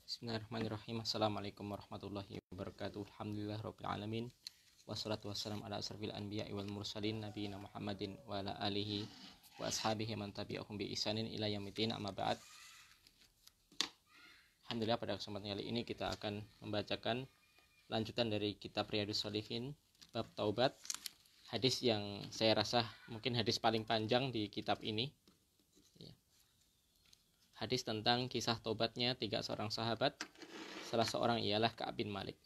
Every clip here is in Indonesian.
Bismillahirrahmanirrahim. Assalamualaikum warahmatullahi wabarakatuh. Alhamdulillahirabbil alamin. Wassalatu wassalamu ala asrofil anbiya'i wal mursalin nabiyina Muhammadin wa ala alihi wa ashabihi man tabi'ahum bi ihsanin ila yaumil amma ba'd. Alhamdulillah, pada kesempatan kali ini kita akan membacakan lanjutan dari kitab Riyadhus Shalihin bab taubat. Hadis yang saya rasa mungkin hadis paling panjang di kitab ini. Hadis tentang kisah tobatnya 3 seorang sahabat. Salah seorang ialah Ka'ab bin Malik.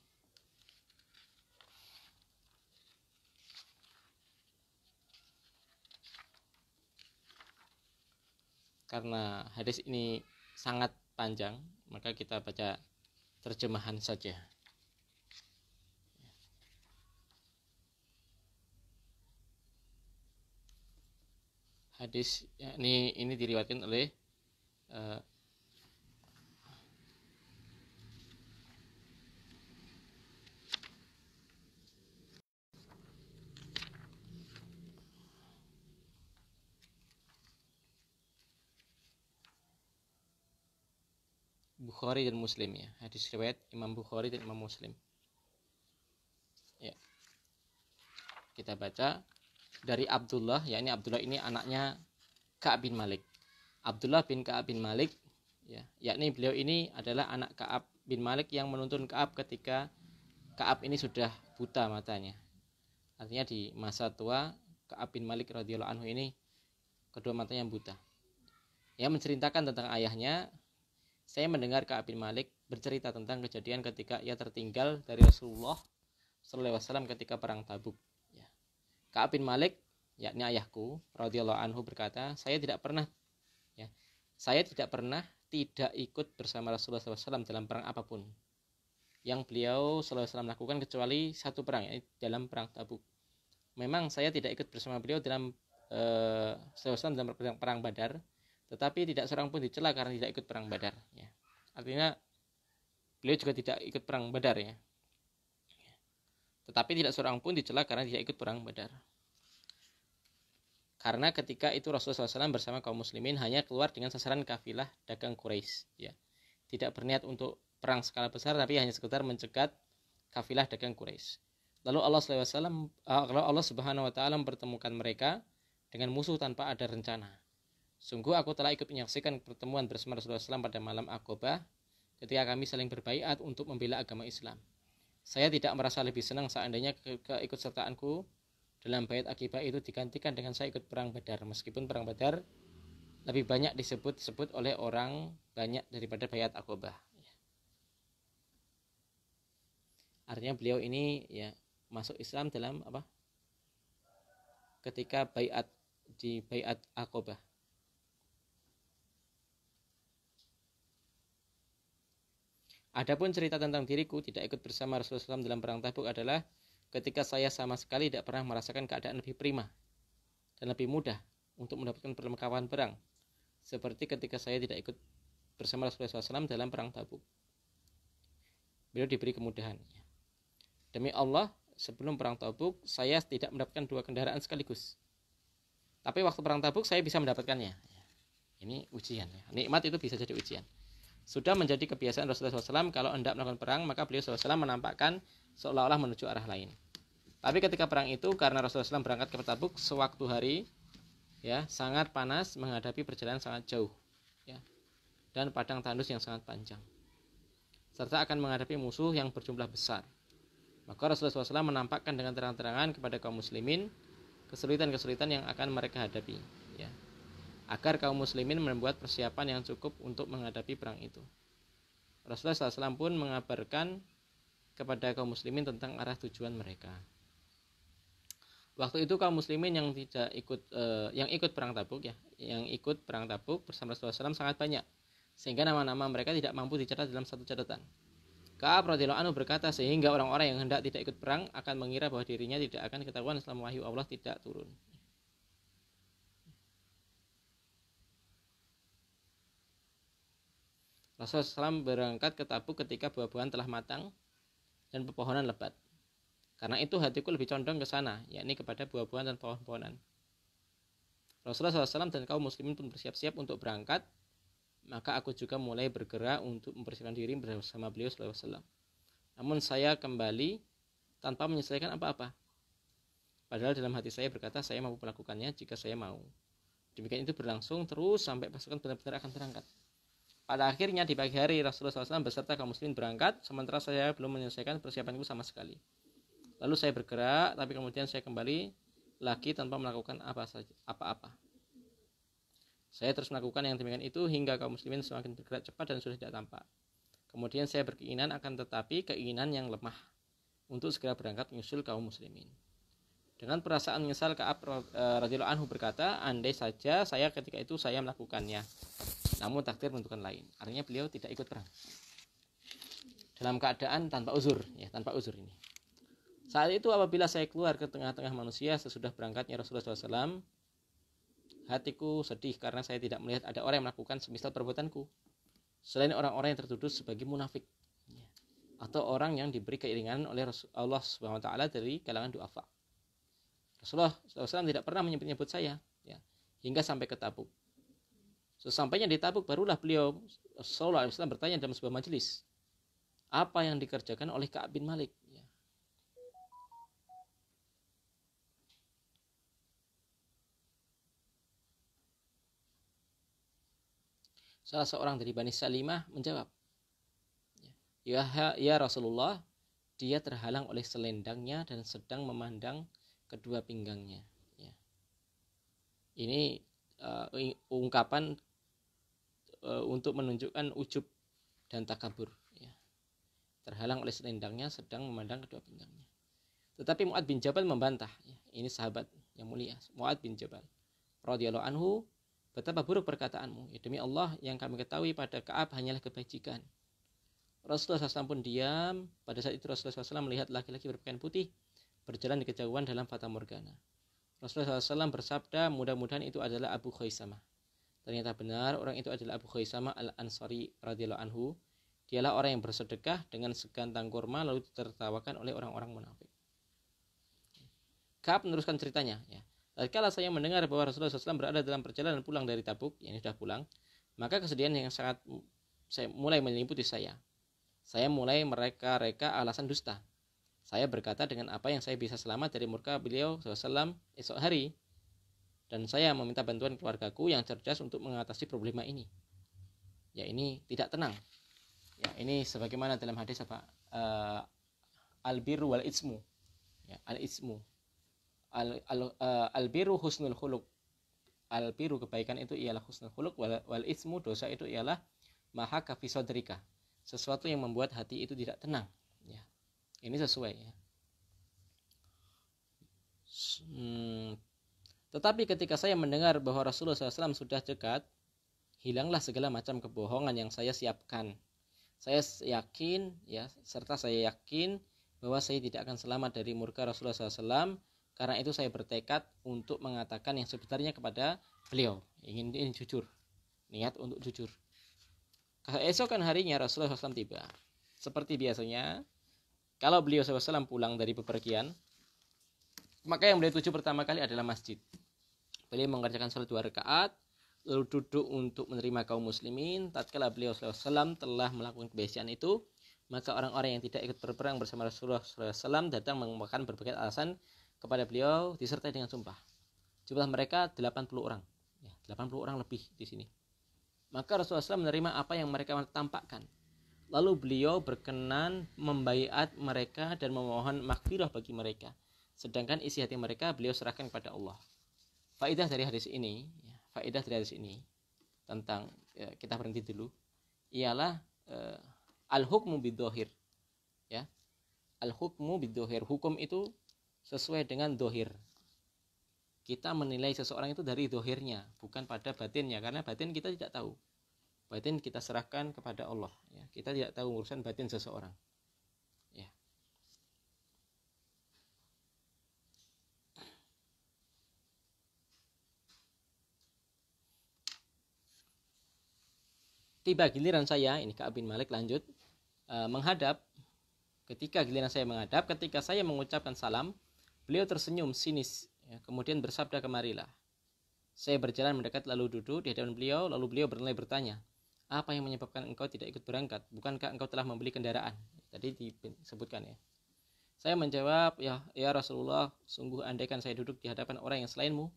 Karena hadis ini sangat panjang, maka kita baca terjemahan saja. Hadis ini diriwayatkan oleh Bukhari dan Muslim, ya. Hadis riwayat Imam Bukhari dan Imam Muslim. Ya. Kita baca dari Abdullah, yakni Abdullah ini anaknya Ka'ab bin Malik. Abdullah bin Ka'ab bin Malik, ya, yakni beliau ini adalah anak Ka'ab bin Malik yang menuntun Ka'ab ketika Ka'ab ini sudah buta matanya. Artinya di masa tua Ka'ab bin Malik radhiyallahu anhu ini kedua matanya buta. Ia menceritakan tentang ayahnya. Saya mendengar Ka'ab bin Malik bercerita tentang kejadian ketika ia tertinggal dari Rasulullah SAW ketika perang Tabuk. Ya. Ka'ab bin Malik, yakni ayahku radhiyallahu anhu, berkata, saya tidak pernah tidak ikut bersama Rasulullah SAW dalam perang apapun yang beliau SAW lakukan kecuali satu perang, yaitu dalam perang Tabuk. Memang saya tidak ikut bersama beliau dalam dalam perang Badar, tetapi tidak seorang pun dicela karena tidak ikut perang Badar. Ya. Artinya beliau juga tidak ikut perang Badar, ya. Tetapi tidak seorang pun dicela karena tidak ikut perang Badar. Karena ketika itu Rasulullah SAW bersama kaum muslimin hanya keluar dengan sasaran kafilah dagang Quraisy, ya. Tidak berniat untuk perang skala besar, tapi hanya sekedar mencegat kafilah dagang Quraisy. Lalu Allah Subhanahu wa taala mempertemukan mereka dengan musuh tanpa ada rencana. Sungguh aku telah ikut menyaksikan pertemuan bersama Rasulullah SAW pada malam Aqabah ketika kami saling berbaiat untuk membela agama Islam. Saya tidak merasa lebih senang seandainya keikutsertaanku dalam baiat Aqabah itu digantikan dengan saya ikut perang Badar, meskipun perang Badar lebih banyak disebut oleh orang banyak daripada baiat Aqabah. Artinya beliau ini, ya, masuk Islam dalam apa? Ketika di baiat Aqabah. Adapun cerita tentang diriku tidak ikut bersama Rasulullah SAW dalam perang Tabuk adalah ketika saya sama sekali tidak pernah merasakan keadaan lebih prima dan lebih mudah untuk mendapatkan perlengkapan perang, seperti ketika saya tidak ikut bersama Rasulullah SAW dalam perang Tabuk. Beliau diberi kemudahan. Demi Allah, sebelum perang Tabuk saya tidak mendapatkan 2 kendaraan sekaligus, tapi waktu perang Tabuk saya bisa mendapatkannya. Ini ujian, ya. Nikmat itu bisa jadi ujian. Sudah menjadi kebiasaan Rasulullah SAW kalau hendak melakukan perang, maka beliau SAW menampakkan seolah-olah menuju arah lain. Tapi ketika perang itu, karena Rasulullah SAW berangkat ke Tabuk sewaktu hari, ya, sangat panas, menghadapi perjalanan sangat jauh, ya, dan padang tandus yang sangat panjang, serta akan menghadapi musuh yang berjumlah besar. Maka Rasulullah SAW menampakkan dengan terang-terangan kepada kaum muslimin kesulitan-kesulitan yang akan mereka hadapi, ya, agar kaum muslimin membuat persiapan yang cukup untuk menghadapi perang itu. Rasulullah SAW pun mengabarkan kepada kaum muslimin tentang arah tujuan mereka. Waktu itu kaum muslimin yang ikut perang Tabuk, ya, yang ikut perang Tabuk bersama Rasulullah SAW sangat banyak, sehingga nama-nama mereka tidak mampu dicatat dalam satu catatan. Ka'ab radhiyallahu anhu berkata, sehingga orang-orang yang hendak tidak ikut perang akan mengira bahwa dirinya tidak akan ketahuan selama wahyu Allah tidak turun. Rasulullah SAW berangkat ke Tabuk ketika buah-buahan telah matang dan pepohonan lebat. Karena itu hatiku lebih condong ke sana, yakni kepada buah-buahan dan pohon-pohonan. Rasulullah SAW dan kaum muslimin pun bersiap-siap untuk berangkat maka aku juga mulai bergerak untuk mempersiapkan diri bersama beliau sallallahu alaihi wasallam. Namun saya kembali tanpa menyelesaikan apa-apa. Padahal dalam hati saya berkata saya mampu melakukannya jika saya mau. Demikian itu berlangsung terus sampai pasukan benar-benar akan berangkat. Pada akhirnya di pagi hari Rasulullah SAW beserta kaum muslimin berangkat, sementara saya belum menyelesaikan persiapanku sama sekali. Lalu saya bergerak, tapi kemudian saya kembali lagi tanpa melakukan apa-apa. Saya terus melakukan yang demikian itu hingga kaum muslimin semakin bergerak cepat dan sudah tidak tampak. Kemudian saya berkeinginan akan tetapi keinginan yang lemah untuk segera berangkat menyusul kaum muslimin. Dengan perasaan menyesal Ka'ab radhiyallahu anhu berkata, andai saja saya ketika itu saya melakukannya. Namun takdir menentukan lain. Artinya beliau tidak ikut perang. Dalam keadaan tanpa uzur, ya, tanpa uzur ini. Saat itu apabila saya keluar ke tengah-tengah manusia sesudah berangkatnya Rasulullah SAW, hatiku sedih karena saya tidak melihat ada orang yang melakukan semisal perbuatanku selain orang-orang yang tertuduh sebagai munafik, ya, atau orang yang diberi keiringan oleh Allah SWT dari kalangan du'afa. Rasulullah SAW tidak pernah menyebut saya, ya, hingga sampai ke Tabuk. Sesampainya di Tabuk barulah beliau sallallahu alaihi wasallam bertanya dalam sebuah majelis, apa yang dikerjakan oleh Ka'ab bin Malik, ya. Salah seorang dari Bani Salimah menjawab, ya Rasulullah, dia terhalang oleh selendangnya dan sedang memandang kedua pinggangnya, ya. Ini ungkapan untuk menunjukkan ujub dan takabur, ya. Terhalang oleh selendangnya sedang memandang kedua pinggangnya. Tetapi Mu'ad bin Jabal membantah, ya. Ini sahabat yang mulia, Mu'ad bin Jabal radhiyallahu anhu, betapa buruk perkataanmu, ya, demi Allah yang kami ketahui pada Ka'ab hanyalah kebajikan. Rasulullah SAW pun diam. Pada saat itu Rasulullah SAW melihat laki-laki berpakaian putih berjalan di kejauhan dalam fata morgana. Rasulullah SAW bersabda, mudah-mudahan itu adalah Abu Khaisamah. Ternyata benar, orang itu adalah Abu Khaisamah al-Ansari radhiyallahu anhu. Dialah orang yang bersedekah dengan segantang kurma lalu ditertawakan oleh orang-orang munafik. Ka'ab meneruskan ceritanya, ya. Tatkala saya mendengar bahwa Rasulullah SAW berada dalam perjalanan pulang dari Tabuk, yang sudah pulang, maka kesedihan yang sangat saya mulai menyelimuti saya. Saya mulai mereka-reka alasan dusta. Saya berkata dengan apa yang saya bisa selamat dari murka beliau SAW esok hari. Dan saya meminta bantuan keluargaku yang cerdas untuk mengatasi problema ini. Ya, ini tidak tenang. Ya, ini sebagaimana dalam hadis apa? Al-birru wal ismu. Ya, al-ismu. Al-birru husnul khuluq. Al-birru kebaikan itu ialah husnul khuluq, wal ismu dosa itu ialah maha kafi sodrika. Sesuatu yang membuat hati itu tidak tenang, ya. Ini sesuai, ya. Tetapi ketika saya mendengar bahwa Rasulullah SAW sudah dekat, hilanglah segala macam kebohongan yang saya siapkan. Saya yakin, ya, serta saya yakin bahwa saya tidak akan selamat dari murka Rasulullah SAW. Karena itu saya bertekad untuk mengatakan yang sebenarnya kepada beliau. Ingin jujur, niat untuk jujur. Keesokan harinya Rasulullah SAW tiba. Seperti biasanya, kalau beliau SAW pulang dari bepergian, maka yang beliau tuju pertama kali adalah masjid. Beliau mengerjakan salat 2 rakaat, lalu duduk untuk menerima kaum muslimin. Tatkala beliau SAW telah melakukan kebiasaan itu, maka orang-orang yang tidak ikut berperang bersama Rasulullah SAW datang mengemukakan berbagai alasan kepada beliau disertai dengan sumpah. Jumlah mereka 80 orang, ya, 80 orang lebih di sini. Maka Rasulullah SAW menerima apa yang mereka tampakkan. Lalu beliau berkenan membaiat mereka dan memohon maghfirah bagi mereka. Sedangkan isi hati mereka beliau serahkan kepada Allah. Faedah dari hadis ini, ya, tentang, ya, kita berhenti dulu, ialah al-hukmu bidzohir, ya. Al-hukmu bidzohir, hukum itu sesuai dengan dohir. Kita menilai seseorang itu dari dohirnya, bukan pada batinnya, karena batin kita tidak tahu. Batin kita serahkan kepada Allah, ya. Kita tidak tahu urusan batin seseorang, ya. Tiba giliran saya, ini Ka'ab bin Malik lanjut, menghadap. Ketika giliran saya menghadap, ketika saya mengucapkan salam, beliau tersenyum sinis, ya, kemudian bersabda, kemarilah. Saya berjalan mendekat lalu duduk di hadapan beliau, lalu beliau mulai bertanya, apa yang menyebabkan engkau tidak ikut berangkat? Bukankah engkau telah membeli kendaraan? Tadi disebutkan ya. Saya menjawab, ya Rasulullah, sungguh andaikan saya duduk di hadapan orang yang selainmu,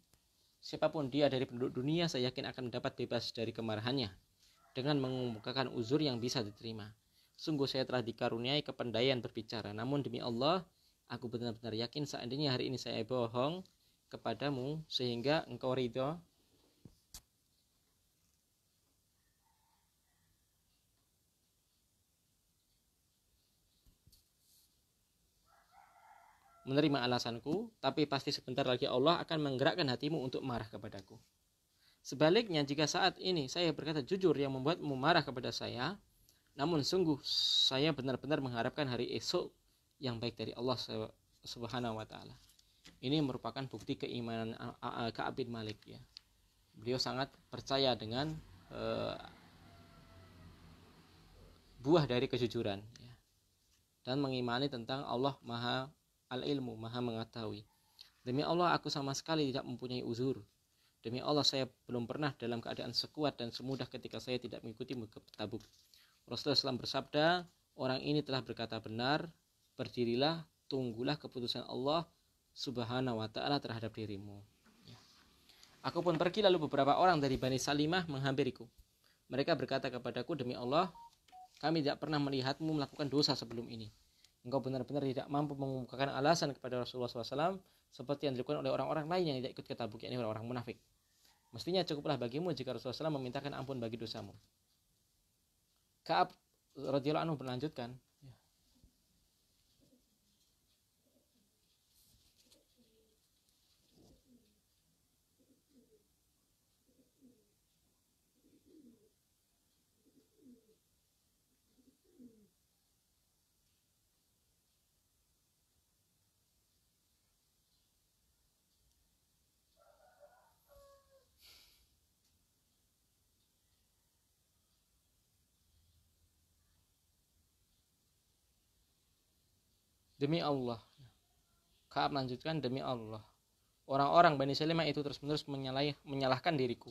siapapun dia dari penduduk dunia, saya yakin akan mendapat bebas dari kemarahannya dengan mengemukakan uzur yang bisa diterima. Sungguh saya telah dikaruniai kepandaian berbicara, namun demi Allah, aku benar-benar yakin seandainya hari ini saya bohong kepadamu sehingga engkau ridho, menerima alasanku, tapi pasti sebentar lagi Allah akan menggerakkan hatimu untuk marah kepadaku. Sebaliknya, jika saat ini saya berkata jujur yang membuatmu marah kepada saya, namun sungguh saya benar-benar mengharapkan hari esok yang baik dari Allah Subhanahu wa taala. Ini merupakan bukti keimanan Ka'ab bin Malik ya. Beliau sangat percaya dengan buah dari kejujuran ya. Dan mengimani tentang Allah Maha Al-ilmu, Maha mengetahui. Demi Allah, aku sama sekali tidak mempunyai uzur. Demi Allah, saya belum pernah dalam keadaan sekuat dan semudah ketika saya tidak mengikuti ke Tabuk. Rasulullah SAW bersabda, orang ini telah berkata benar, berdirilah, tunggulah keputusan Allah Subhanahu wa ta'ala terhadap dirimu. Ya. Aku pun pergi, lalu beberapa orang dari Bani Salimah menghampiriku. Mereka berkata kepadaku, demi Allah, kami tidak pernah melihatmu melakukan dosa sebelum ini. Engkau benar-benar tidak mampu mengungkapkan alasan kepada Rasulullah SAW seperti yang dilakukan oleh orang-orang lain yang tidak ikut ke Tabuk, yakni orang-orang munafik. Mestinya cukuplah bagimu jika Rasulullah SAW memintakan ampun bagi dosamu. Ka'ab radhiyallahu anhu melanjutkan, demi Allah. Ka'ab melanjutkan, demi Allah, orang-orang Bani Salimah itu terus-menerus menyalahkan diriku,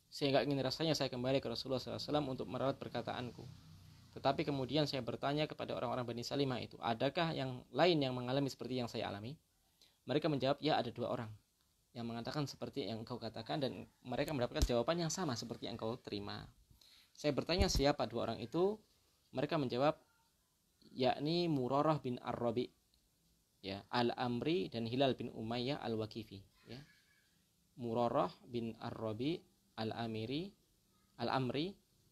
sehingga ingin rasanya saya kembali ke Rasulullah SAW untuk merawat perkataanku. Tetapi kemudian saya bertanya kepada orang-orang Bani Salimah itu, adakah yang lain yang mengalami seperti yang saya alami? Mereka menjawab, ya ada 2 orang yang mengatakan seperti yang engkau katakan, dan mereka mendapatkan jawaban yang sama seperti yang engkau terima. Saya bertanya, siapa 2 orang itu? Mereka menjawab, yakni Murarah bin Ar-Rabi, ya, Al-Amri dan Hilal bin Umayyah Al-Waqifi, ya. Murarah bin Ar-Rabi, Al-Amri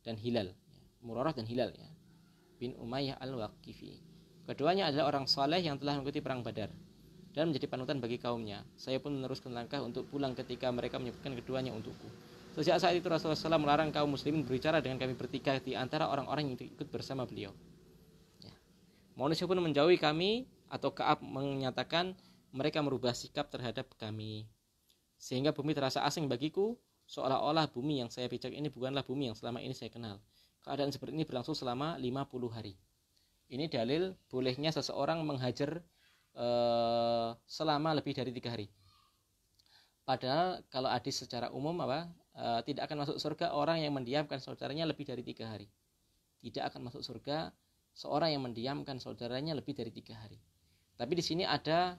dan Hilal, ya. Murarah dan Hilal, ya, bin Umayyah Al-Waqifi. Keduanya adalah orang saleh yang telah mengikuti perang Badar dan menjadi panutan bagi kaumnya. Saya pun meneruskan langkah untuk pulang ketika mereka menyebutkan keduanya untukku. Sejak saat itu Rasulullah SAW melarang kaum muslimin berbicara dengan kami bertiga di antara orang-orang yang ikut bersama beliau. Manusia pun menjauhi kami, atau Ka'ab menyatakan mereka merubah sikap terhadap kami, sehingga bumi terasa asing bagiku, seolah-olah bumi yang saya pijak ini bukanlah bumi yang selama ini saya kenal. Keadaan seperti ini berlangsung selama 50 hari. Ini dalil bolehnya seseorang menghajar selama lebih dari 3 hari. Padahal kalau hadis secara umum tidak akan masuk surga orang yang mendiamkan saudaranya lebih dari 3 hari. Tidak akan masuk surga seorang yang mendiamkan saudaranya lebih dari 3 hari. Tapi di sini ada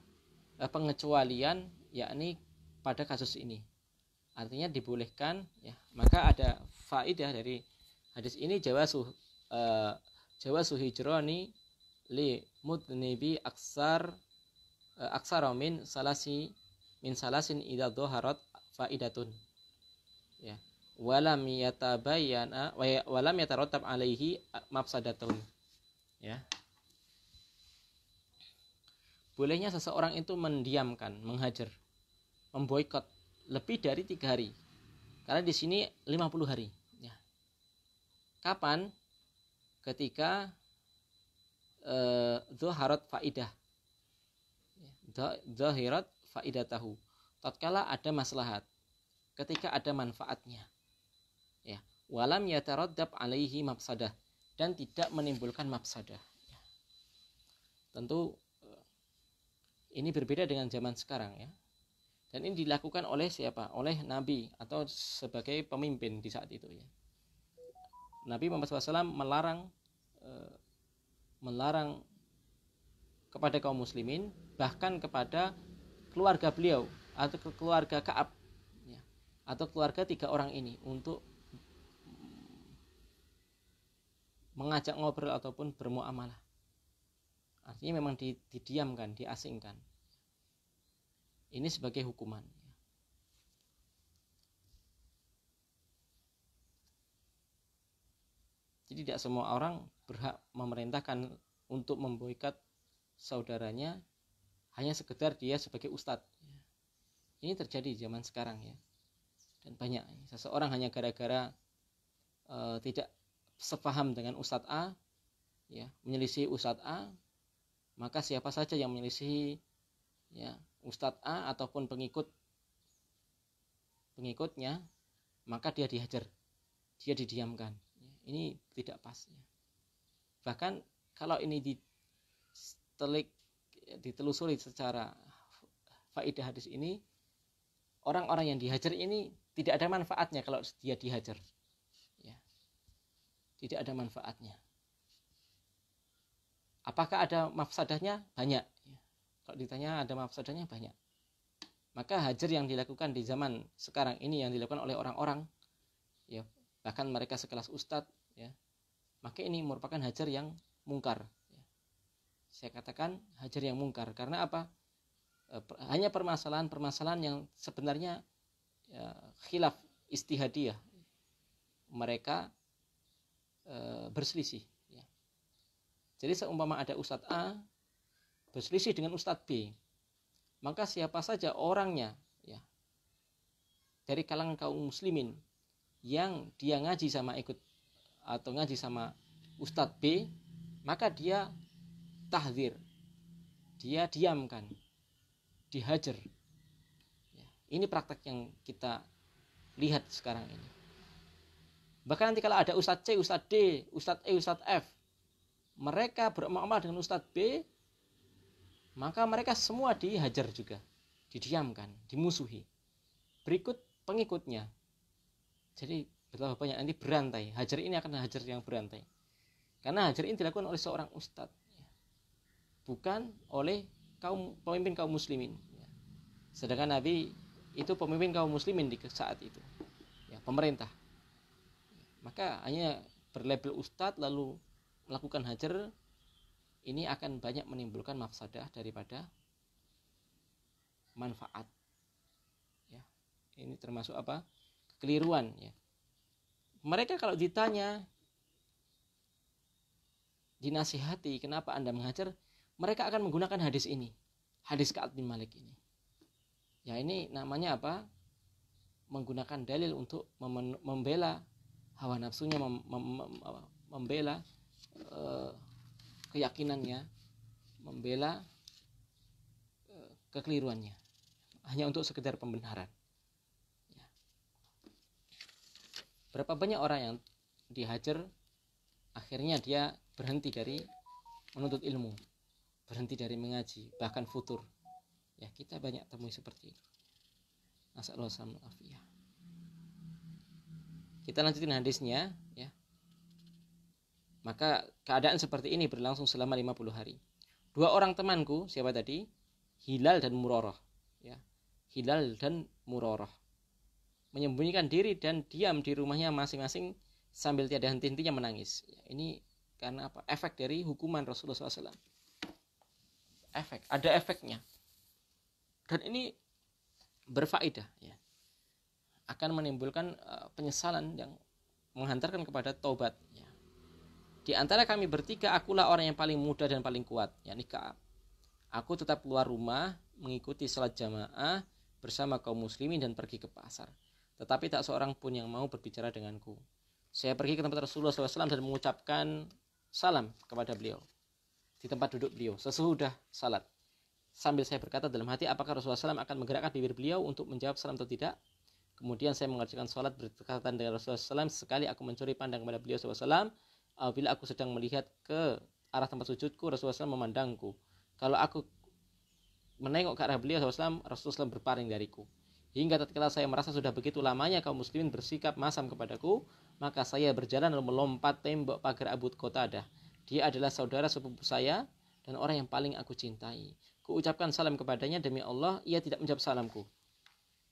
pengecualian, yakni pada kasus ini. Artinya dibolehkan, ya. Maka ada faedah dari hadis ini, jawazu hijrani li mudnibi aksara min salasin idza dhaharat faidatun. Ya. Walam yatabayyana walam yatarattab alaihi mafsadatun. Ya. Bolehnya seseorang itu mendiamkan, menghajar, memboikot lebih dari 3 hari. Karena di sini 50 hari. Ya. Kapan? Ketika dhaharat faidah. Dhahirat faidatahu. Tatkala ada maslahat. Ketika ada manfaatnya. Ya. Walam yataraddab alaihi mafsadah. Dan tidak menimbulkan mafsadah. Tentu ini berbeda dengan zaman sekarang, ya. Dan ini dilakukan oleh siapa? Oleh Nabi atau sebagai pemimpin di saat itu, ya. Nabi Muhammad SAW melarang kepada kaum muslimin, bahkan kepada keluarga beliau atau keluarga Ka'ab, ya, atau keluarga 3 orang ini, untuk mengajak ngobrol ataupun bermuamalah. Artinya memang didiamkan, diasingkan. Ini sebagai hukuman. Jadi tidak semua orang berhak memerintahkan untuk memboikot saudaranya hanya sekedar dia sebagai ustadz. Ini terjadi zaman sekarang ya. Dan banyak. Seseorang hanya gara-gara tidak sepaham dengan ustadz A, ya, menyelisih ustadz A, maka siapa saja yang menyelisihi, ya, ustadz A ataupun pengikutnya, maka dia dihajar, dia didiamkan. Ini tidak pas. Bahkan kalau ini ditelusuri secara faedah hadis ini, orang-orang yang dihajar ini tidak ada manfaatnya kalau dia dihajar. Ya. Tidak ada manfaatnya. Apakah ada mafsadahnya? Banyak. Kalau ditanya ada mafsadahnya, banyak. Maka hajar yang dilakukan di zaman sekarang ini, yang dilakukan oleh orang-orang, ya, bahkan mereka sekelas ustadz, ya, maka ini merupakan hajar yang mungkar. Ya. Saya katakan hajar yang mungkar karena apa? Hanya permasalahan yang sebenarnya, ya, khilaf istihadiyah. Mereka berselisih. Ya. Jadi seumpama ada ustadz A berselisih dengan ustadz B, maka siapa saja orangnya, ya, dari kalangan kaum muslimin yang dia ngaji sama ustadz B, maka dia tahdzir, dia diamkan, dihajar. Ya, ini praktek yang kita lihat sekarang ini. Bahkan nanti kalau ada ustadz C, ustadz D, ustadz E, ustadz F, mereka bermuamalah dengan ustadz B, maka mereka semua dihajar juga, didiamkan, dimusuhi. Berikut pengikutnya. Jadi betapa banyak nanti berantai. Hajar ini akan hajar yang berantai. Karena hajar ini dilakukan oleh seorang ustadz, bukan oleh pemimpin kaum muslimin. Sedangkan Nabi itu pemimpin kaum muslimin di saat itu, ya, pemerintah. Maka hanya berlabel ustadz lalu melakukan hajar, ini akan banyak menimbulkan mafsadah daripada manfaat. Ya, ini termasuk apa? Kekeliruan. Ya. Mereka kalau ditanya, dinasihati, kenapa Anda mengajar, mereka akan menggunakan hadis ini, hadis Ka'ab bin Malik ini. Ya, ini namanya apa? Menggunakan dalil untuk membela hawa nafsunya, membela keyakinannya, membela kekeliruannya, hanya untuk sekedar pembenaran. Ya. Berapa banyak orang yang dihajar, akhirnya dia berhenti dari menuntut ilmu, berhenti dari mengaji, bahkan futur. Ya, kita banyak temui seperti itu. Nasallahu alaihi wasallam. Kita lanjutin hadisnya, ya. Maka keadaan seperti ini berlangsung selama 50 hari. 2 orang temanku, siapa tadi? Hilal dan Murarah, ya. Hilal dan Murarah menyembunyikan diri dan diam di rumahnya masing-masing sambil tiada henti-hentinya menangis. Ya, ini karena apa? Efek dari hukuman Rasulullah SAW. Ada efeknya. Dan ini berfaedah, ya. Akan menimbulkan penyesalan yang menghantarkan kepada taubat, ya. Di antara kami bertiga, akulah orang yang paling muda dan paling kuat, yakni Ka'ab. Aku tetap keluar rumah mengikuti salat jamaah bersama kaum muslimin dan pergi ke pasar. Tetapi tak seorang pun yang mau berbicara denganku. Saya pergi ke tempat Rasulullah SAW dan mengucapkan salam kepada beliau di tempat duduk beliau sesudah salat. Sambil saya berkata dalam hati, apakah Rasulullah SAW akan menggerakkan bibir beliau untuk menjawab salam atau tidak? Kemudian saya mengerjakan salat berdekatan dengan Rasulullah SAW. Sekali aku mencuri pandang kepada beliau SAW. Apabila aku sedang melihat ke arah tempat sujudku, Rasulullah SAW memandangku. Kalau aku menengok ke arah beliau SAW, Rasulullah SAW berpaling dariku. Hingga tatkala saya merasa sudah begitu lamanya kaum muslimin bersikap masam kepadaku, Maka saya berjalan lalu melompat tembok pagar Abu Qatadah. Dia adalah saudara sepupu saya dan orang yang paling aku cintai. Kuucapkan salam kepadanya, demi Allah ia tidak menjawab salamku.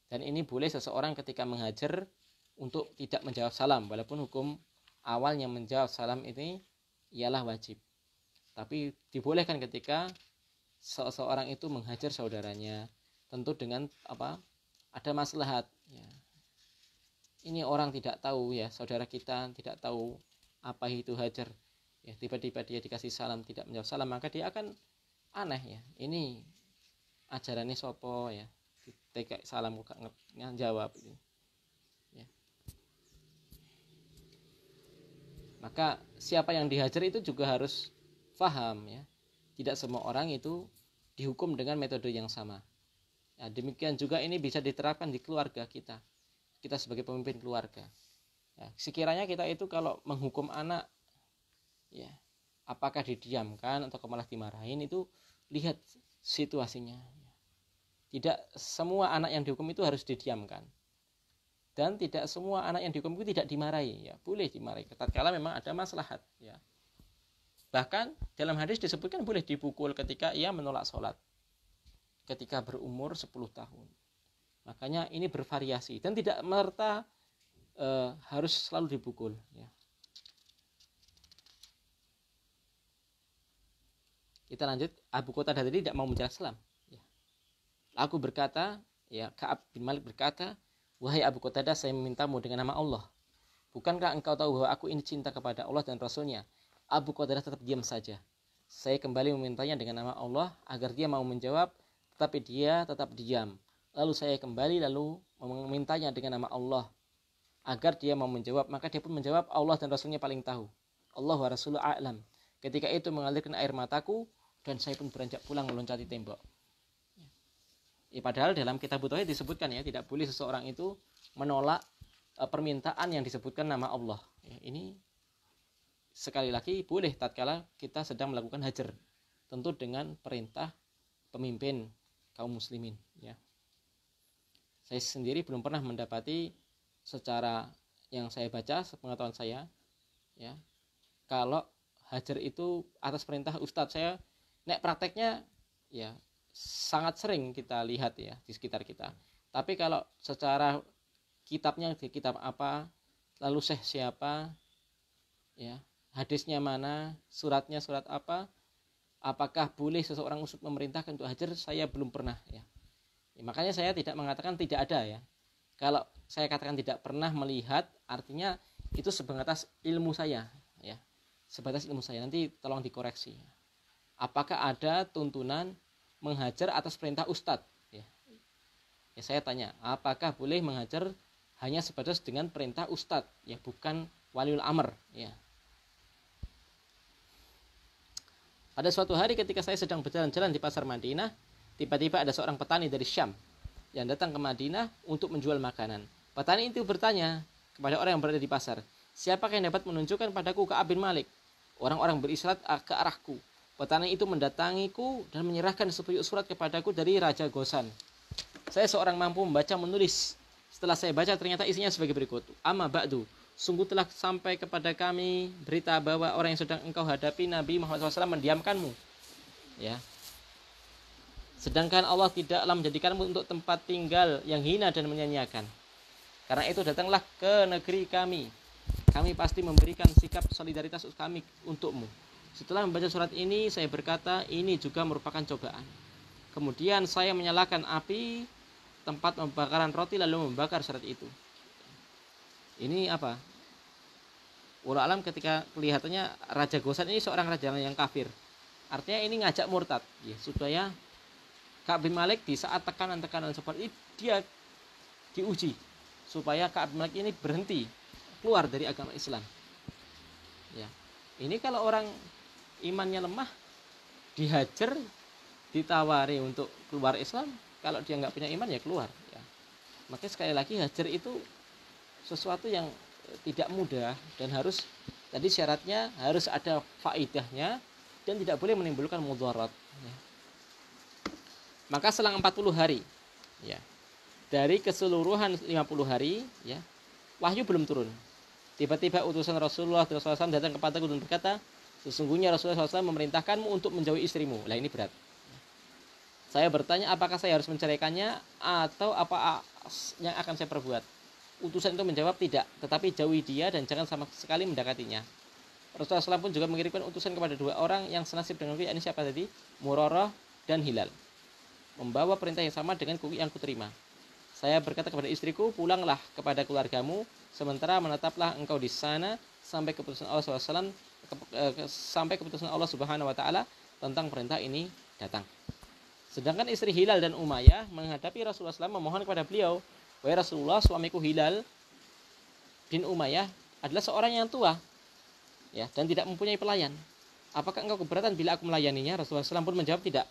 Dan ini boleh seseorang ketika menghajar untuk tidak menjawab salam, walaupun hukum awalnya menjawab salam ini ialah wajib. Tapi dibolehkan ketika seseorang itu menghajar saudaranya, tentu dengan ada maslahat. Ya. Ini orang tidak tahu ya, saudara kita tidak tahu apa itu hajar. Ya, tiba-tiba dia dikasih salam tidak menjawab salam, maka dia akan aneh ya. Ini ajarannya sopo ya. Teka salam kok nggak jawab itu. Ya. Maka siapa yang dihajar itu juga harus paham ya. Tidak semua orang itu dihukum dengan metode yang sama. Ya, demikian juga ini bisa diterapkan di keluarga kita. Kita sebagai pemimpin keluarga. Ya, sekiranya kita itu kalau menghukum anak, ya, apakah didiamkan atau malah dimarahin, itu lihat situasinya. Tidak semua anak yang dihukum itu harus didiamkan. Dan tidak semua anak yang dihukum itu tidak dimarahi. Ya, boleh dimarahi. Tatkala memang ada maslahat. Ya. Bahkan dalam hadis disebutkan boleh dipukul ketika ia menolak sholat. Ketika berumur 10 tahun. Makanya ini bervariasi. Dan tidak merta harus selalu dipukul. Ya. Kita lanjut. Abu Qatadah tadi tidak mau menjawab salam. Aku berkata, ya Ka'ab bin Malik berkata, wahai Abu Qatadah, saya memintamu dengan nama Allah. Bukankah engkau tahu bahwa aku ini cinta kepada Allah dan Rasulnya? Abu Qatadah tetap diam saja. Saya kembali memintanya dengan nama Allah agar dia mau menjawab, tetapi dia tetap diam. Lalu saya kembali lalu memintanya dengan nama Allah agar dia mau menjawab. Maka dia pun menjawab, Allah dan Rasulnya paling tahu. Allah wa Rasuluhu a'lam. Ketika itu mengalirkan air mataku dan saya pun beranjak pulang meloncati tembok. Ya, padahal dalam kitab Tauhid disebutkan ya, tidak boleh seseorang itu menolak permintaan yang disebutkan nama Allah. Ya, ini sekali lagi boleh tatkala kita sedang melakukan hajar, tentu dengan perintah pemimpin kaum muslimin. Ya. Saya sendiri belum pernah mendapati secara yang saya baca, sepengetahuan saya, ya, kalau hajar itu atas perintah ustadz. Saya nek prakteknya ya sangat sering kita lihat ya di sekitar kita. Tapi kalau secara kitabnya di kitab apa, lalu syekh siapa, ya, hadisnya mana, suratnya surat apa, apakah boleh seseorang ustadz memerintahkan untuk hajar, saya belum pernah ya. Makanya saya tidak mengatakan tidak ada ya. Kalau saya katakan tidak pernah melihat, artinya itu sebatas ilmu saya ya. Sebatas ilmu saya, nanti tolong dikoreksi. Apakah ada tuntunan menghajar atas perintah ustadz? Ya, saya tanya, apakah boleh menghajar hanya sebatas dengan perintah ustadz? Ya, bukan waliul amr. Ya. Pada suatu hari ketika saya sedang berjalan-jalan di pasar Madinah, tiba-tiba ada seorang petani dari Syam yang datang ke Madinah untuk menjual makanan. Petani itu bertanya kepada orang yang berada di pasar, siapakah yang dapat menunjukkan padaku Ka'ab bin Malik? Orang-orang berisyarat ke arahku. Petani itu mendatangiku dan menyerahkan sepuyuk surat kepadaku dari Raja Gosan. Saya seorang mampu membaca menulis. Setelah saya baca ternyata isinya sebagai berikut. Amma ba'du, sungguh telah sampai kepada kami berita bahwa orang yang sedang engkau hadapi Nabi Muhammad SAW mendiamkanmu. Ya. Sedangkan Allah tidaklah menjadikanmu untuk tempat tinggal yang hina dan menyanyiakan. Karena itu datanglah ke negeri kami. Kami pasti memberikan sikap solidaritas kami untukmu. Setelah membaca surat ini, saya berkata, ini juga merupakan cobaan. Kemudian saya menyalakan api tempat pembakaran roti lalu membakar surat itu. Ini apa? Wallahu alam, ketika kelihatannya Raja Gosan ini seorang raja yang kafir. Artinya ini ngajak murtad, ya, supaya Ka'ab bin Malik di saat tekanan-tekanan seperti ini dia diuji supaya Ka'ab bin Malik ini berhenti keluar dari agama Islam. Ya. Ini kalau orang imannya lemah dihajar, ditawari untuk keluar Islam, kalau dia nggak punya iman ya keluar ya. Makanya sekali lagi hajar itu sesuatu yang tidak mudah dan harus, tadi syaratnya harus ada faidahnya dan tidak boleh menimbulkan mudarat ya. Maka selang 40 hari ya, dari keseluruhan 50 hari ya, wahyu belum turun. Tiba-tiba utusan Rasulullah SAW datang kepadaku dan berkata, sesungguhnya Rasulullah SAW memerintahkanmu untuk menjauhi istrimu. Lah ini berat. Saya bertanya, apakah saya harus menceraikannya atau apa yang akan saya perbuat? Utusan itu menjawab, tidak, tetapi jauhi dia dan jangan sama sekali mendekatinya. Rasulullah SAW pun juga mengirimkan utusan kepada dua orang yang senasib dengan ini siapa tadi? Murarah dan Hilal. Membawa perintah yang sama dengan yang kuterima. Saya berkata kepada istriku, pulanglah kepada keluargamu, sementara menetaplah engkau di sana sampai keputusan Allah SAW, sampai keputusan Allah Subhanahu Wa Taala tentang perintah ini datang. Sedangkan istri Hilal dan Umayyah menghadapi Rasulullah SAW memohon kepada beliau, wahai Rasulullah, suamiku Hilal bin Umayyah adalah seorang yang tua, ya, dan tidak mempunyai pelayan. Apakah engkau keberatan bila aku melayaninya? Rasulullah SAW pun menjawab, tidak.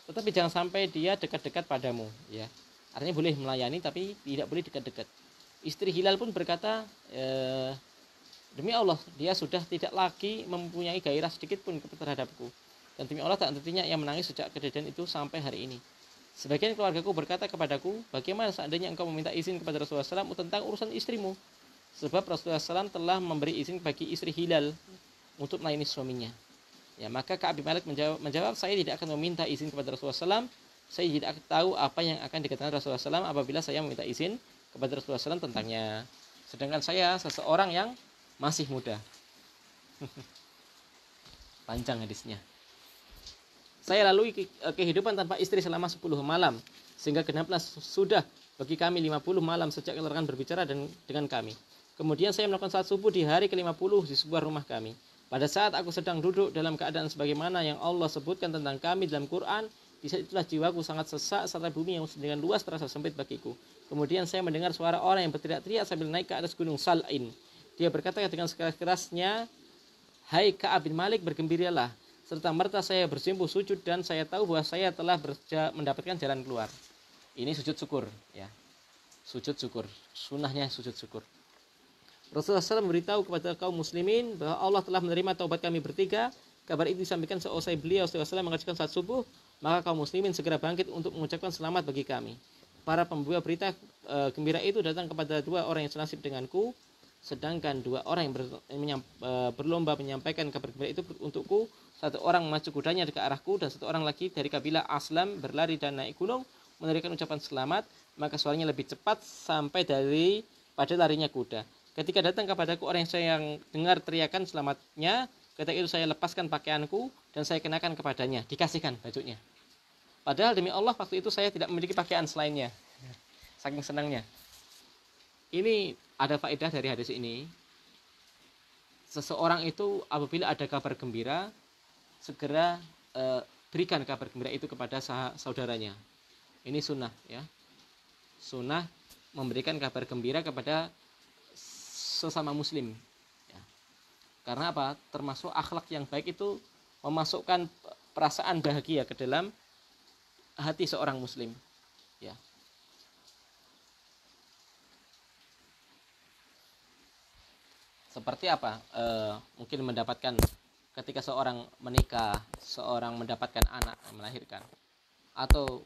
Tetapi jangan sampai dia dekat-dekat padamu, ya. Artinya boleh melayani tapi tidak boleh dekat-dekat. Istri Hilal pun berkata, demi Allah, dia sudah tidak lagi mempunyai gairah sedikit pun terhadapku. Dan demi Allah tak hentinya ia menangis sejak kejadian itu sampai hari ini. Sebagian keluargaku berkata kepadaku, bagaimana seandainya engkau meminta izin kepada Rasulullah SAW tentang urusan istrimu? Sebab Rasulullah SAW telah memberi izin bagi istri Hilal untuk melayani suaminya. Ya, maka Ka'ab bin Malik menjawab, saya tidak akan meminta izin kepada Rasulullah SAW. Saya tidak tahu apa yang akan dikatakan Rasulullah SAW apabila saya meminta izin kepada Rasulullah SAW tentangnya. Sedangkan saya seseorang yang masih muda. Panjang hadisnya. Saya lalui kehidupan tanpa istri selama 10 malam. Sehingga genaplah sudah bagi kami 50 malam sejak larangan berbicara dengan kami. Kemudian saya melakukan salat subuh di hari ke-50 di sebuah rumah kami. Pada saat aku sedang duduk dalam keadaan sebagaimana yang Allah sebutkan tentang kami dalam Quran, di saat itulah jiwaku sangat sesak serta bumi yang dengan luas terasa sempit bagiku. Kemudian saya mendengar suara orang yang berteriak-teriak sambil naik ke atas gunung Sal'in. Dia berkata dengan sekeras-kerasnya, hai Ka'ab bin Malik, bergembiralah. Serta merta saya bersimpuh sujud dan saya tahu bahwa saya telah mendapatkan jalan keluar. Ini sujud syukur, ya. Sujud syukur, sunnahnya sujud syukur. Rasulullah SAW memberitahu kepada kaum muslimin bahwa Allah telah menerima taubat kami bertiga. Kabar itu disampaikan seusai beliau SAW mengajukan salat subuh, maka kaum muslimin segera bangkit untuk mengucapkan selamat bagi kami. Para pembawa berita gembira itu datang kepada dua orang yang senasib denganku, sedangkan dua orang yang berlomba menyampaikan kabar gembira itu untukku. Satu orang memacu kudanya ke arahku dan satu orang lagi dari kabilah Aslam berlari dan naik gunung meneriakkan ucapan selamat, maka suaranya lebih cepat sampai pada larinya kuda. Ketika datang kepadaku orang yang saya dengar teriakan selamatnya, ketika itu saya lepaskan pakaianku dan saya kenakan kepadanya, dikasihkan bajunya. Padahal demi Allah waktu itu saya tidak memiliki pakaian selainnya. Saking senangnya. Ini ada faedah dari hadis ini. Seseorang itu apabila ada kabar gembira, segera berikan kabar gembira itu kepada saudaranya. Ini sunnah, ya. Sunnah memberikan kabar gembira kepada sesama muslim, ya. Karena apa? Termasuk akhlak yang baik itu memasukkan perasaan bahagia ke dalam hati seorang muslim, ya. Seperti apa? Mungkin mendapatkan ketika seorang menikah, seorang mendapatkan anak, melahirkan, atau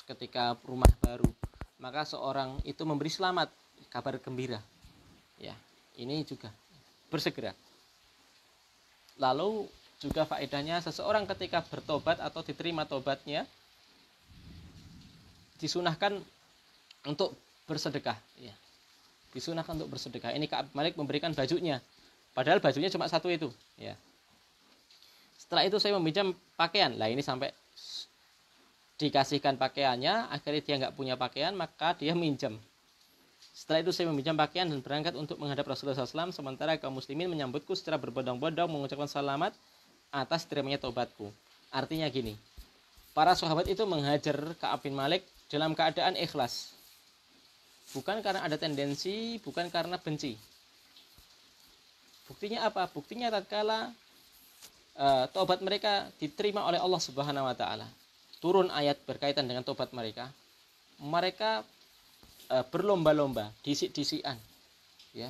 ketika rumah baru, maka seorang itu memberi selamat, kabar gembira. Ya, ini juga bersegera. Lalu juga faedahnya seseorang ketika bertobat atau diterima tobatnya disunahkan untuk bersedekah, ya. Disunahkan untuk bersedekah. Ini Ka'ab Malik memberikan bajunya. Padahal bajunya cuma satu itu, ya. Setelah itu saya meminjam pakaian. Lah ini sampai dikasihkan pakaiannya, akhirnya dia nggak punya pakaian, maka dia minjam. Setelah itu saya meminjam pakaian dan berangkat untuk menghadap Rasulullah SAW, sementara kaum muslimin menyambutku secara berbondong-bondong mengucapkan selamat atas terimanya taubatku. Artinya gini, para sahabat itu menghajar Ka'ab bin Malik dalam keadaan ikhlas. Bukan karena ada tendensi, bukan karena benci. Buktinya apa? Buktinya tatkala taubat mereka diterima oleh Allah Subhanahu wa taala. Turun ayat berkaitan dengan taubat mereka. Mereka berlomba-lomba, disik-disikan, ya,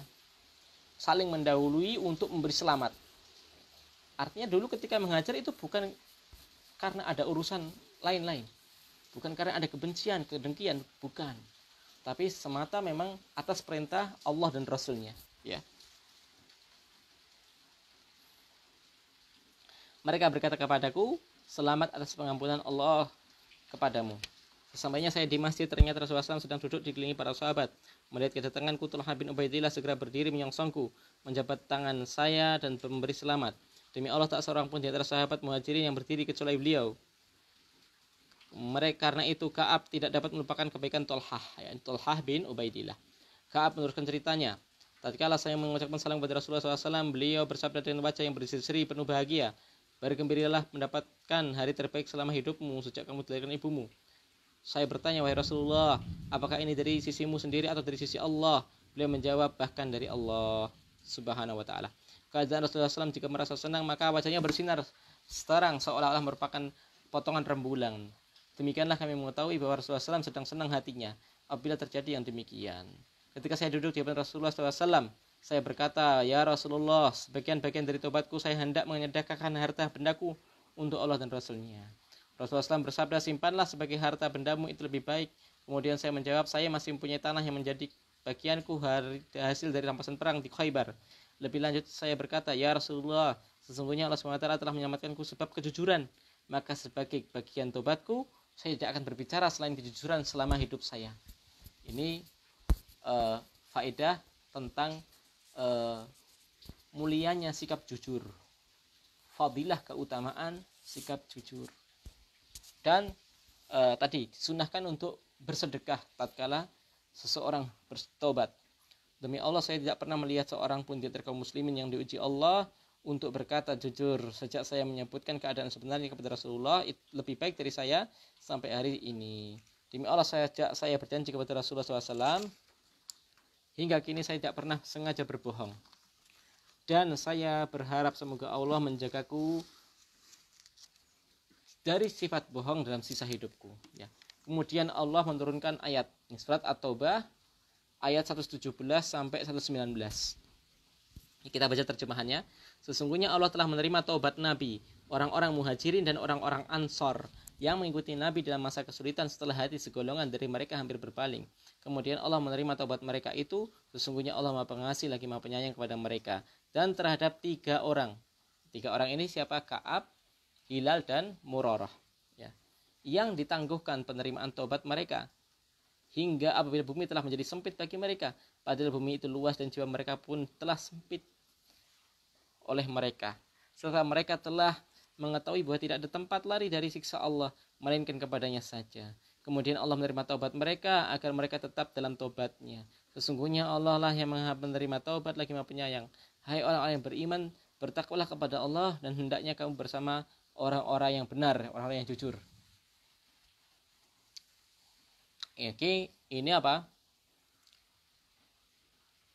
saling mendahului untuk memberi selamat. Artinya dulu ketika menghajar itu bukan karena ada urusan lain-lain, bukan karena ada kebencian, kedengkian, bukan, tapi semata memang atas perintah Allah dan Rasulnya, ya. Mereka berkata kepadaku, selamat atas pengampunan Allah kepadamu. Sesampainya saya di masjid, ternyata Rasulullah SAW sedang duduk dikelilingi para sahabat. Melihat kedatanganku, Talha bin Ubaidillah segera berdiri menyongsongku, menjabat tangan saya dan memberi selamat. Demi Allah, tak seorang pun di antara sahabat Muhajirin yang berdiri kecuali beliau. Karena itu Ka'ab tidak dapat melupakan kebaikan Talha bin Ubaidillah. Ka'ab meneruskan ceritanya. Tatkala saya mengucapkan salam kepada Rasulullah SAW, beliau bersabda dengan wajah yang berseri-seri penuh bahagia, bergembiralah mendapatkan hari terbaik selama hidupmu sejak kamu dilahirkan ibumu. Saya bertanya, wahai Rasulullah, apakah ini dari sisimu sendiri atau dari sisi Allah? Beliau menjawab, bahkan dari Allah Subhanahu wa ta'ala. Keadaan Rasulullah SAW jika merasa senang, maka wajahnya bersinar terang seolah-olah merupakan potongan rembulan. Demikianlah kami mengetahui bahwa Rasulullah SAW sedang senang hatinya apabila terjadi yang demikian. Ketika saya duduk di hadapan Rasulullah SAW, saya berkata, ya Rasulullah, sebagian-bagian dari tobatku saya hendak menyedekahkan harta bendaku untuk Allah dan Rasulnya. Rasulullah SAW bersabda, simpanlah sebagai harta bendamu, itu lebih baik. Kemudian saya menjawab, saya masih mempunyai tanah yang menjadi bagianku hasil dari rampasan perang di Khaybar. Lebih lanjut saya berkata, ya Rasulullah, sesungguhnya Allah SWT telah menyelamatkanku sebab kejujuran. Maka sebagai bagian tobatku, saya tidak akan berbicara selain kejujuran selama hidup saya. Ini faedah tentang mulianya sikap jujur, fadilah keutamaan sikap jujur. Dan tadi disunahkan untuk bersedekah tatkala seseorang bertobat. Demi Allah, saya tidak pernah melihat seorang pun di antara kaum muslimin yang diuji Allah untuk berkata jujur sejak saya menyebutkan keadaan sebenarnya kepada Rasulullah, itu lebih baik dari saya sampai hari ini. Demi Allah, saya berjanji kepada Rasulullah SAW, hingga kini saya tidak pernah sengaja berbohong. Dan saya berharap semoga Allah menjagaku dari sifat bohong dalam sisa hidupku. Ya. Kemudian Allah menurunkan ayat surat At-Taubah ayat 117 sampai 119. Kita baca terjemahannya. Sesungguhnya Allah telah menerima taubat Nabi, orang-orang Muhajirin dan orang-orang Ansor yang mengikuti Nabi dalam masa kesulitan setelah hati segolongan dari mereka hampir berpaling. Kemudian Allah menerima taubat mereka itu. Sesungguhnya Allah Maha Pengasih lagi Maha Penyayang kepada mereka. Dan terhadap 3 orang. 3 orang ini siapa? Ka'ab, Hilal, dan Murarah. Ya. Yang ditangguhkan penerimaan taubat mereka hingga apabila bumi telah menjadi sempit bagi mereka, padahal bumi itu luas dan jiwa mereka pun telah sempit oleh mereka, serta mereka telah mengetahui bahwa tidak ada tempat lari dari siksa Allah melainkan kepadanya saja. Kemudian Allah menerima taubat mereka agar mereka tetap dalam taubatnya. Sesungguhnya Allah lah yang Maha menerima taubat lagi Maha Penyayang. Hai orang-orang yang beriman, bertakwalah kepada Allah dan hendaknya kamu bersama orang-orang yang benar, orang-orang yang jujur. Oke, ini apa?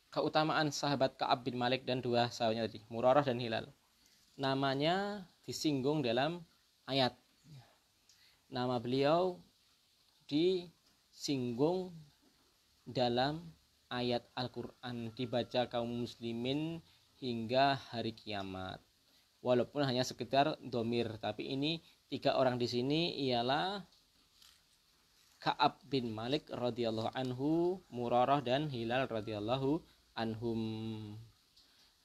Keutamaan sahabat Ka'ab bin Malik dan 2 sahabatnya tadi, Murarah dan Hilal. Namanya disinggung dalam ayat. Nama beliau disinggung dalam ayat Al-Quran, dibaca kaum muslimin hingga hari kiamat. Walaupun hanya sekedar domir, tapi ini 3 orang di sini ialah Ka'ab bin Malik radhiyallahu anhu, Murarah dan Hilal radhiyallahu anhum.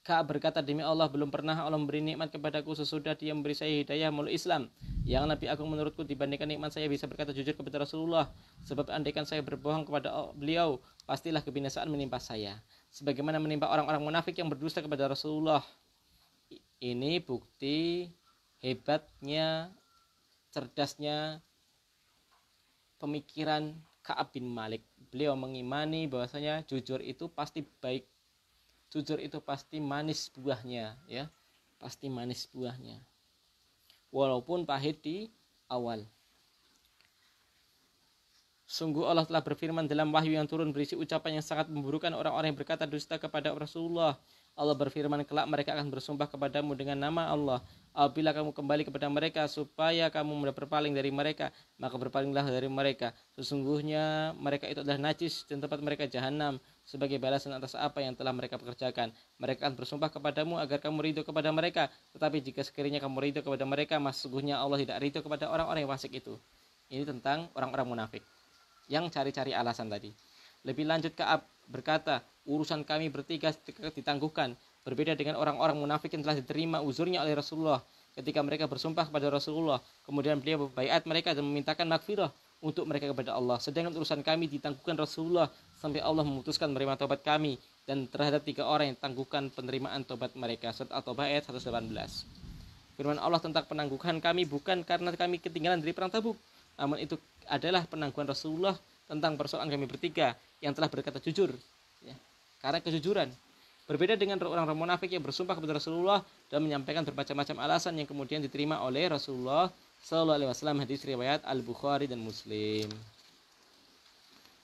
Ka'ab berkata, demi Allah, belum pernah Allah memberi nikmat kepadaku sesudah Dia memberi saya hidayah melalui Islam. Yang lebih agung menurutku dibandingkan nikmat saya bisa berkata jujur kepada Rasulullah. Sebab andaikan saya berbohong kepada beliau, pastilah kebinasaan menimpa saya, sebagaimana menimpa orang-orang munafik yang berdusta kepada Rasulullah. Ini bukti hebatnya, cerdasnya pemikiran Ka'ab bin Malik. Beliau mengimani bahwasanya jujur itu pasti baik. Jujur itu pasti manis buahnya, ya. Pasti manis buahnya. Walaupun pahit di awal. Sungguh Allah telah berfirman dalam wahyu yang turun berisi ucapan yang sangat memburukan orang-orang yang berkata dusta kepada Rasulullah. Allah berfirman, kelak mereka akan bersumpah kepadamu dengan nama Allah. Apabila kamu kembali kepada mereka supaya kamu berpaling dari mereka, maka berpalinglah dari mereka. Sesungguhnya mereka itu adalah najis dan tempat mereka jahanam sebagai balasan atas apa yang telah mereka pekerjakan. Mereka akan bersumpah kepadamu agar kamu ridho kepada mereka. Tetapi jika sekiranya kamu ridho kepada mereka, sesungguhnya Allah tidak ridho kepada orang-orang yang fasik itu. Ini tentang orang-orang munafik yang cari-cari alasan tadi. Lebih lanjut Ka'ab berkata, urusan kami bertiga ditangguhkan. Berbeda dengan orang-orang munafik yang telah diterima uzurnya oleh Rasulullah. ketika mereka bersumpah kepada Rasulullah, kemudian beliau berbaiat mereka dan memintakan maghfirah untuk mereka kepada Allah. Sedangkan urusan kami ditangguhkan Rasulullah sampai Allah memutuskan menerima taubat kami, dan terhadap 3 orang yang tangguhkan penerimaan taubat mereka. Surat At-Taubah ayat 118. Firman Allah tentang penangguhan kami bukan karena kami ketinggalan dari perang Tabuk, namun itu adalah penangguhan Rasulullah tentang persoalan kami bertiga yang telah berkata jujur, ya, karena kejujuran. Berbeda dengan orang-orang munafik yang bersumpah kepada Rasulullah dan menyampaikan bermacam-macam alasan yang kemudian diterima oleh Rasulullah Sallallahu Alaihi Wasallam. Hadis riwayat Al-Bukhari dan Muslim.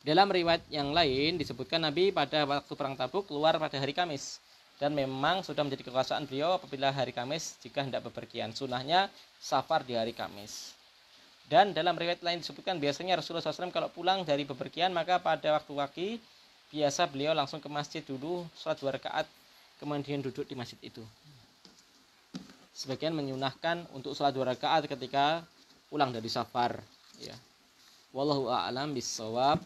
Dalam riwayat yang lain disebutkan Nabi pada waktu perang Tabuk keluar pada hari Kamis, dan memang sudah menjadi kekuasaan beliau apabila hari Kamis jika hendak bepergian. Sunnahnya safar di hari Kamis. Dan dalam riwayat lain disebutkan biasanya Rasulullah SAW kalau pulang dari bepergian, maka pada waktu pagi biasa beliau langsung ke masjid dulu, sholat 2 rakaat, kemudian duduk di masjid itu. Sebagian menyunahkan untuk sholat 2 rakaat ketika pulang dari safar, ya. Wallahu a'lam bissawab.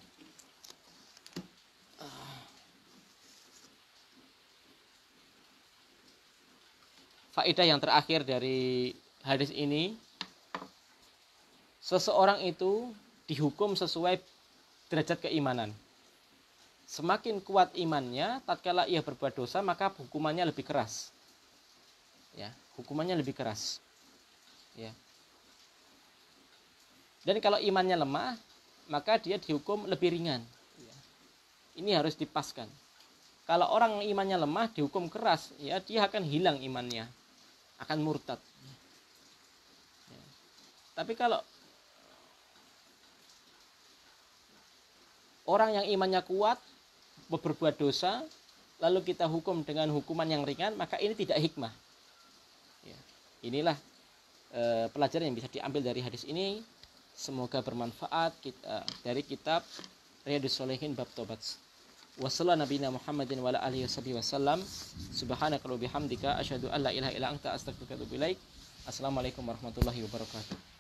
Faedah yang terakhir dari hadis ini, seseorang itu dihukum sesuai derajat keimanan. Semakin kuat imannya, tatkala ia berbuat dosa, maka hukumannya lebih keras. Ya, hukumannya lebih keras. Ya. Dan kalau imannya lemah, maka dia dihukum lebih ringan. Ya. Ini harus dipaskan. Kalau orang imannya lemah dihukum keras, ya dia akan hilang imannya, akan murtad. Ya. Tapi kalau orang yang imannya kuat berbuat dosa, lalu kita hukum dengan hukuman yang ringan, maka ini tidak hikmah. Ya. Inilah pelajaran yang bisa diambil dari hadis ini. Semoga bermanfaat dari kitab Riyadhus Shalihin bab tobat. Wassallallahu nabiyana Muhammadin wa ala alihi wasallam. Subhanaka wa bihamdika asyhadu an la ilaha illa anta astaghfiruka wa atubu ilaik. Assalamualaikum warahmatullahi wabarakatuh.